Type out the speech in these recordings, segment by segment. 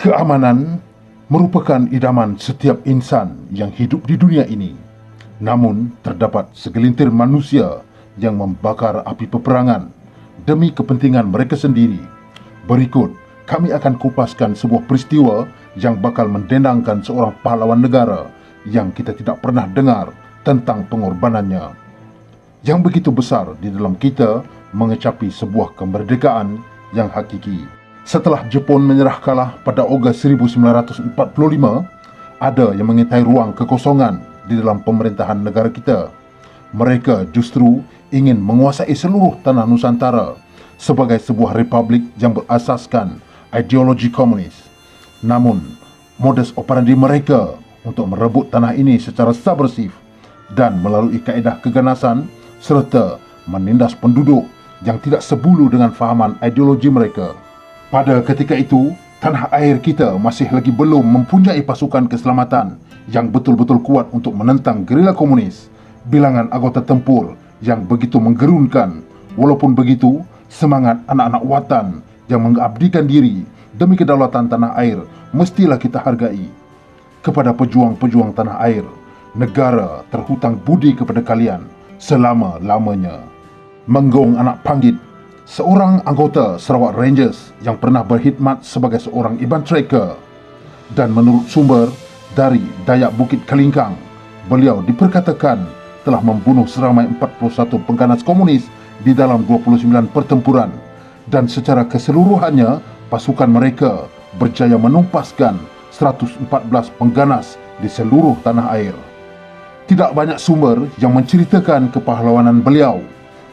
Keamanan merupakan idaman setiap insan yang hidup di dunia ini. Namun, terdapat segelintir manusia yang membakar api peperangan demi kepentingan mereka sendiri. Berikut, kami akan kupaskan sebuah peristiwa yang bakal mendendangkan seorang pahlawan negara yang kita tidak pernah dengar tentang pengorbanannya, yang begitu besar di dalam kita mengecapi sebuah kemerdekaan yang hakiki. Setelah Jepun menyerah kalah pada Ogos 1945, ada yang mengintai ruang kekosongan di dalam pemerintahan negara kita. Mereka justru ingin menguasai seluruh tanah Nusantara sebagai sebuah republik yang berasaskan ideologi komunis. Namun, modus operandi mereka untuk merebut tanah ini secara subversif dan melalui kaedah keganasan serta menindas penduduk yang tidak sebulu dengan fahaman ideologi mereka. Pada ketika itu, tanah air kita masih lagi belum mempunyai pasukan keselamatan yang betul-betul kuat untuk menentang gerila komunis, bilangan anggota tempur yang begitu menggerunkan. Walaupun begitu, semangat anak-anak watan yang mengabdikan diri demi kedaulatan tanah air mestilah kita hargai. Kepada pejuang-pejuang tanah air, negara terhutang budi kepada kalian selama-lamanya. Menggong Anak Panggit, seorang anggota Sarawak Rangers yang pernah berkhidmat sebagai seorang Iban Tracker, dan menurut sumber dari Dayak Bukit Kalingkang, beliau diperkatakan telah membunuh seramai 41 pengganas komunis di dalam 29 pertempuran, dan secara keseluruhannya pasukan mereka berjaya menumpaskan 114 pengganas di seluruh tanah air. Tidak banyak sumber yang menceritakan kepahlawanan beliau,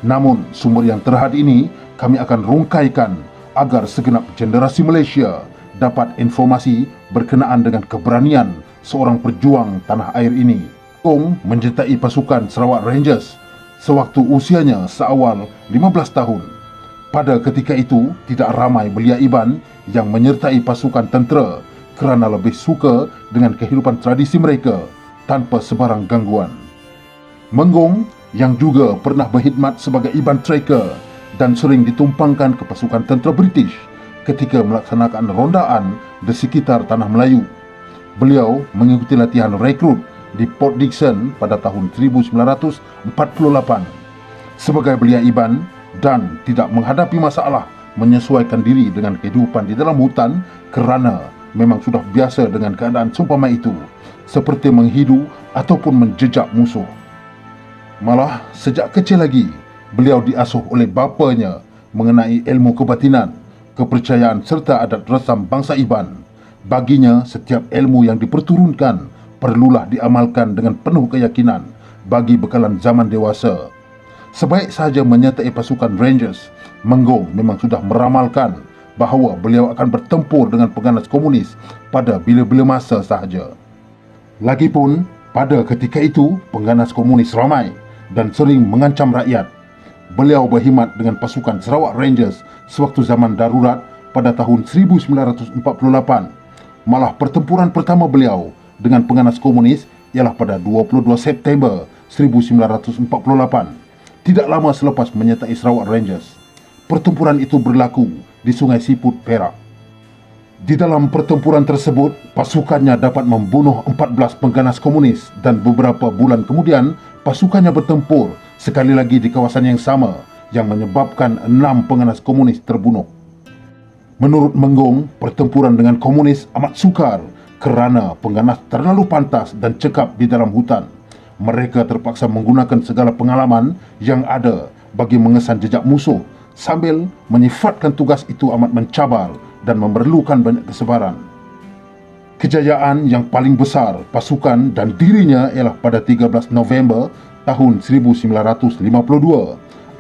namun sumber yang terhad ini kami akan rungkaikan agar segenap generasi Malaysia dapat informasi berkenaan dengan keberanian seorang pejuang tanah air ini. Ong menyertai pasukan Sarawak Rangers sewaktu usianya seawal 15 tahun. Pada ketika itu, tidak ramai belia Iban yang menyertai pasukan tentera kerana lebih suka dengan kehidupan tradisi mereka tanpa sebarang gangguan. Menggong yang juga pernah berkhidmat sebagai Iban Tracker dan sering ditumpangkan ke pasukan tentera British ketika melaksanakan rondaan di sekitar Tanah Melayu. Beliau mengikuti latihan rekrut di Port Dickson pada tahun 1948 sebagai belia Iban dan tidak menghadapi masalah menyesuaikan diri dengan kehidupan di dalam hutan kerana memang sudah biasa dengan keadaan seumpama itu, seperti menghidu ataupun menjejak musuh. Malah sejak kecil lagi, beliau diasuh oleh bapanya mengenai ilmu kebatinan, kepercayaan serta adat resam bangsa Iban. Baginya, setiap ilmu yang diperturunkan perlulah diamalkan dengan penuh keyakinan bagi bekalan zaman dewasa. Sebaik sahaja menyertai pasukan Rangers, Menggong memang sudah meramalkan bahawa beliau akan bertempur dengan pengganas komunis pada bila-bila masa sahaja. Lagipun, pada ketika itu, pengganas komunis ramai dan sering mengancam rakyat. Beliau berkhidmat dengan pasukan Sarawak Rangers sewaktu zaman darurat pada tahun 1948. Malah pertempuran pertama beliau dengan pengganas komunis ialah pada 22 September 1948, tidak lama selepas menyertai Sarawak Rangers. Pertempuran itu berlaku di Sungai Siput, Perak. Di dalam pertempuran tersebut, pasukannya dapat membunuh 14 pengganas komunis dan beberapa bulan kemudian pasukannya bertempur sekali lagi di kawasan yang sama yang menyebabkan 6 pengganas komunis terbunuh. Menurut Menggong, pertempuran dengan komunis amat sukar kerana pengganas terlalu pantas dan cekap di dalam hutan. Mereka terpaksa menggunakan segala pengalaman yang ada bagi mengesan jejak musuh sambil menyifatkan tugas itu amat mencabar dan memerlukan banyak kesabaran. Kejayaan yang paling besar pasukan dan dirinya ialah pada 13 November tahun 1952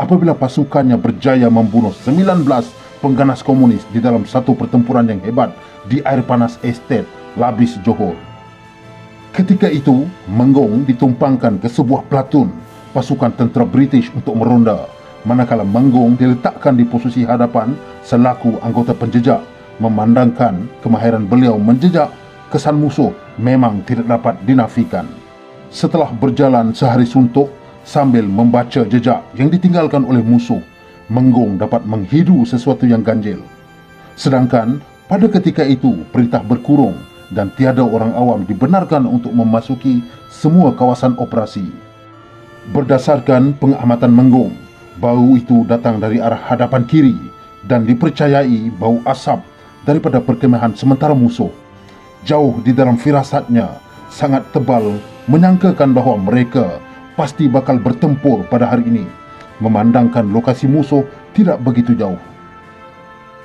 apabila pasukannya berjaya membunuh 19 pengganas komunis di dalam satu pertempuran yang hebat di air panas estate Labis, Johor. Ketika itu, Menggong ditumpangkan ke sebuah platoon pasukan tentera British untuk meronda, manakala Menggong diletakkan di posisi hadapan selaku anggota penjejak. Memandangkan kemahiran beliau menjejak, kesan musuh memang tidak dapat dinafikan. Setelah berjalan sehari suntuk sambil membaca jejak yang ditinggalkan oleh musuh, Menggong dapat menghidu sesuatu yang ganjil. Sedangkan Pada ketika itu, perintah berkurung dan tiada orang awam dibenarkan untuk memasuki semua kawasan operasi. Berdasarkan pengamatan Menggong, bau itu datang dari arah hadapan kiri dan dipercayai bau asap daripada perkemahan sementara musuh. Jauh di dalam firasatnya, sangat tebal menyangkakan bahawa mereka pasti bakal bertempur pada hari ini, memandangkan lokasi musuh tidak begitu jauh.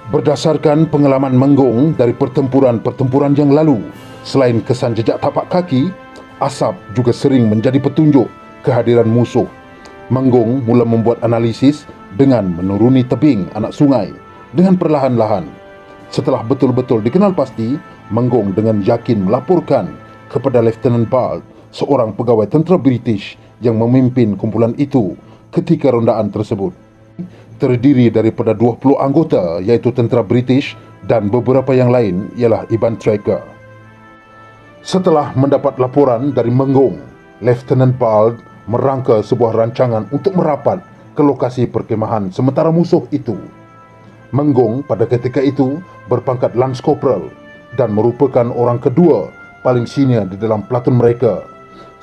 Berdasarkan pengalaman Menggong dari pertempuran-pertempuran yang lalu, selain kesan jejak tapak kaki, asap juga sering menjadi petunjuk kehadiran musuh. Menggong mula membuat analisis dengan menuruni tebing anak sungai dengan perlahan-lahan. Setelah betul-betul dikenal pasti, Menggong dengan yakin melaporkan kepada Lieutenant Bald, seorang pegawai tentera British yang memimpin kumpulan itu ketika rondaan tersebut. Terdiri daripada 20 anggota, iaitu tentera British dan beberapa yang lain ialah Iban Tracker. Setelah mendapat laporan dari Menggong, Lieutenant Bald merangka sebuah rancangan untuk merapat ke lokasi perkemahan sementara musuh itu. Menggong pada ketika itu berpangkat Lance Corporal dan merupakan orang kedua paling senior di dalam platoon mereka.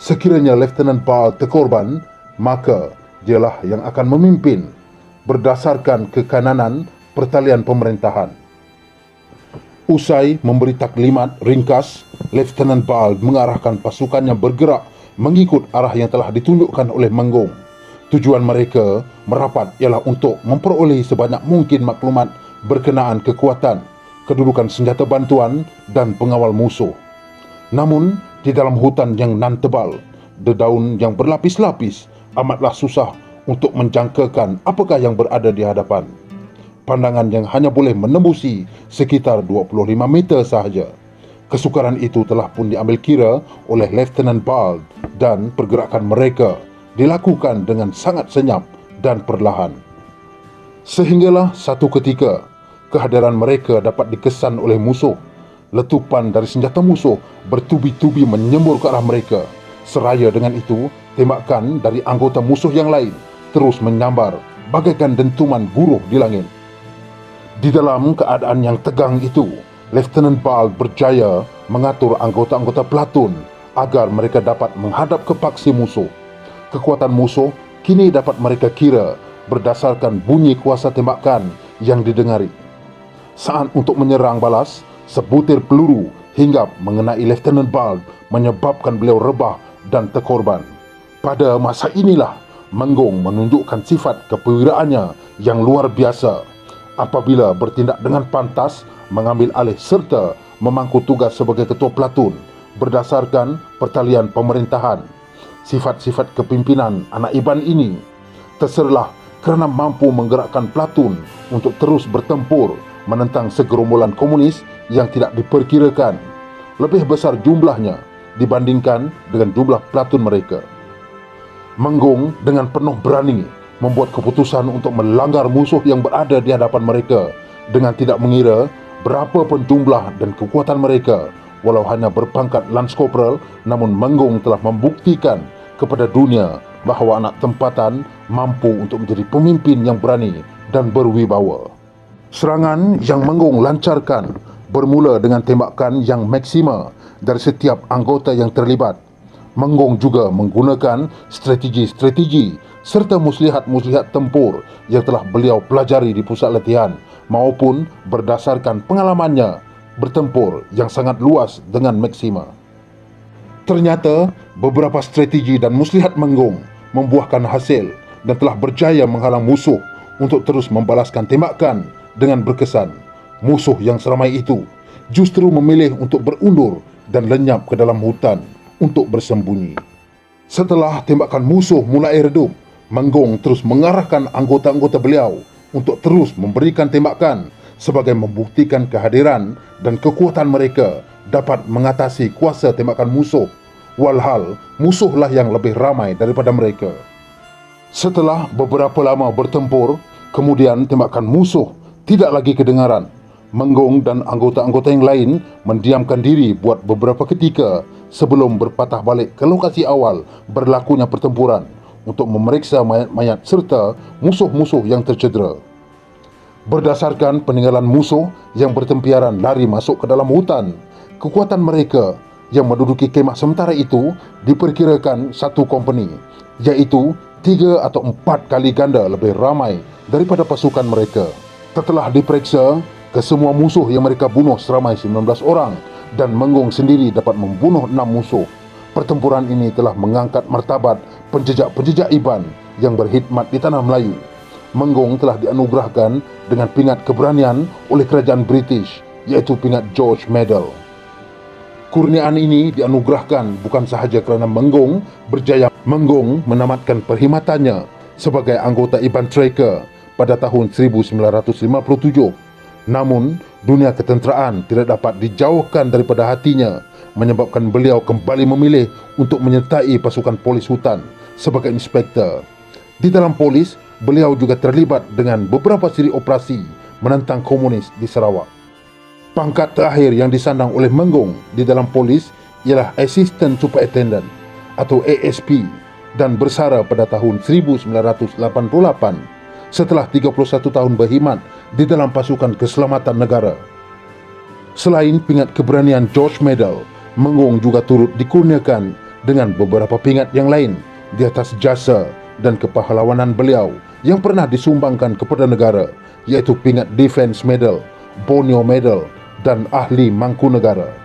Sekiranya Lieutenant Bald terkorban, maka dialah yang akan memimpin berdasarkan kekananan pertalian pemerintahan. Usai memberi taklimat ringkas, Lieutenant Bald mengarahkan pasukannya bergerak mengikut arah yang telah ditunjukkan oleh Menggong. Tujuan mereka merapat ialah untuk memperoleh sebanyak mungkin maklumat berkenaan kekuatan, kedudukan senjata bantuan dan pengawal musuh. Namun, di dalam hutan yang nan tebal, dedaun yang berlapis-lapis, amatlah susah untuk menjangkakan apakah yang berada di hadapan. Pandangan yang hanya boleh menembusi sekitar 25 meter sahaja. Kesukaran itu telah pun diambil kira oleh Lieutenant Bald dan pergerakan mereka dilakukan dengan sangat senyap dan perlahan. Sehinggalah satu ketika, kehadiran mereka dapat dikesan oleh musuh. Letupan dari senjata musuh bertubi-tubi menyembur ke arah mereka. Seraya dengan itu, tembakan dari anggota musuh yang lain terus menyambar bagaikan dentuman guruh di langit. Di dalam keadaan yang tegang itu, Lieutenant Bald berjaya mengatur anggota-anggota platoon agar mereka dapat menghadap ke paksi musuh. Kekuatan musuh kini dapat mereka kira berdasarkan bunyi kuasa tembakan yang didengari. Saat untuk menyerang balas, sebutir peluru hinggap mengenai Lieutenant Bald menyebabkan beliau rebah dan terkorban. Pada masa inilah Menggong menunjukkan sifat kepewiraannya yang luar biasa apabila bertindak dengan pantas, mengambil alih serta memangku tugas sebagai ketua platoon berdasarkan pertalian pemerintahan. Sifat-sifat kepimpinan anak Iban ini terserlah kerana mampu menggerakkan platoon untuk terus bertempur menentang segerombolan komunis yang tidak diperkirakan lebih besar jumlahnya dibandingkan dengan jumlah platoon mereka. Menggong dengan penuh berani membuat keputusan untuk melanggar musuh yang berada di hadapan mereka dengan tidak mengira berapa pun jumlah dan kekuatan mereka. Walau hanya berpangkat Lance Corporal, namun Menggong telah membuktikan kepada dunia bahawa anak tempatan mampu untuk menjadi pemimpin yang berani dan berwibawa. Serangan yang Menggong lancarkan bermula dengan tembakan yang maksima dari setiap anggota yang terlibat. Menggong juga menggunakan strategi-strategi serta muslihat-muslihat tempur yang telah beliau pelajari di pusat latihan maupun berdasarkan pengalamannya bertempur yang sangat luas dengan maksima. Ternyata beberapa strategi dan muslihat Menggong membuahkan hasil dan telah berjaya menghalang musuh untuk terus membalaskan tembakan dengan berkesan. Musuh yang seramai itu justru memilih untuk berundur dan lenyap ke dalam hutan untuk bersembunyi. Setelah tembakan musuh mulai redup, Menggong terus mengarahkan anggota-anggota beliau untuk terus memberikan tembakan sebagai membuktikan kehadiran dan kekuatan mereka dapat mengatasi kuasa tembakan musuh, walhal musuhlah yang lebih ramai daripada mereka. Setelah beberapa lama bertempur, kemudian tembakan musuh tidak lagi kedengaran. Menggong dan anggota-anggota yang lain mendiamkan diri buat beberapa ketika sebelum berpatah balik ke lokasi awal berlakunya pertempuran untuk memeriksa mayat-mayat serta musuh-musuh yang tercedera. Berdasarkan peninggalan musuh yang bertempiaran lari masuk ke dalam hutan, kekuatan mereka yang menduduki kemah sementara itu diperkirakan satu kompeni, iaitu 3 atau 4 kali ganda lebih ramai daripada pasukan mereka. Setelah diperiksa, kesemua musuh yang mereka bunuh seramai 19 orang dan Menggong sendiri dapat membunuh 6 musuh. Pertempuran ini telah mengangkat martabat penjejak-penjejak Iban yang berkhidmat di tanah Melayu. Menggong telah dianugerahkan dengan pingat keberanian oleh kerajaan British, iaitu pingat George Medal. Kurniaan ini dianugerahkan bukan sahaja kerana Menggong berjaya. Menggong menamatkan perkhidmatannya sebagai anggota Iban Tracker pada tahun 1957. Namun, dunia ketenteraan tidak dapat dijauhkan daripada hatinya, menyebabkan beliau kembali memilih untuk menyertai pasukan polis hutan sebagai inspektor. Di dalam polis, beliau juga terlibat dengan beberapa siri operasi menentang komunis di Sarawak. Pangkat terakhir yang disandang oleh Menggong di dalam polis ialah Assistant Superintendent atau ASP dan bersara pada tahun 1988 setelah 31 tahun berkhidmat di dalam pasukan keselamatan negara. Selain pingat keberanian George Medal, Menggong juga turut dikurniakan dengan beberapa pingat yang lain di atas jasa dan kepahlawanan beliau yang pernah disumbangkan kepada negara, iaitu pingat Defence Medal, Borneo Medal dan Ahli Mangkunegara.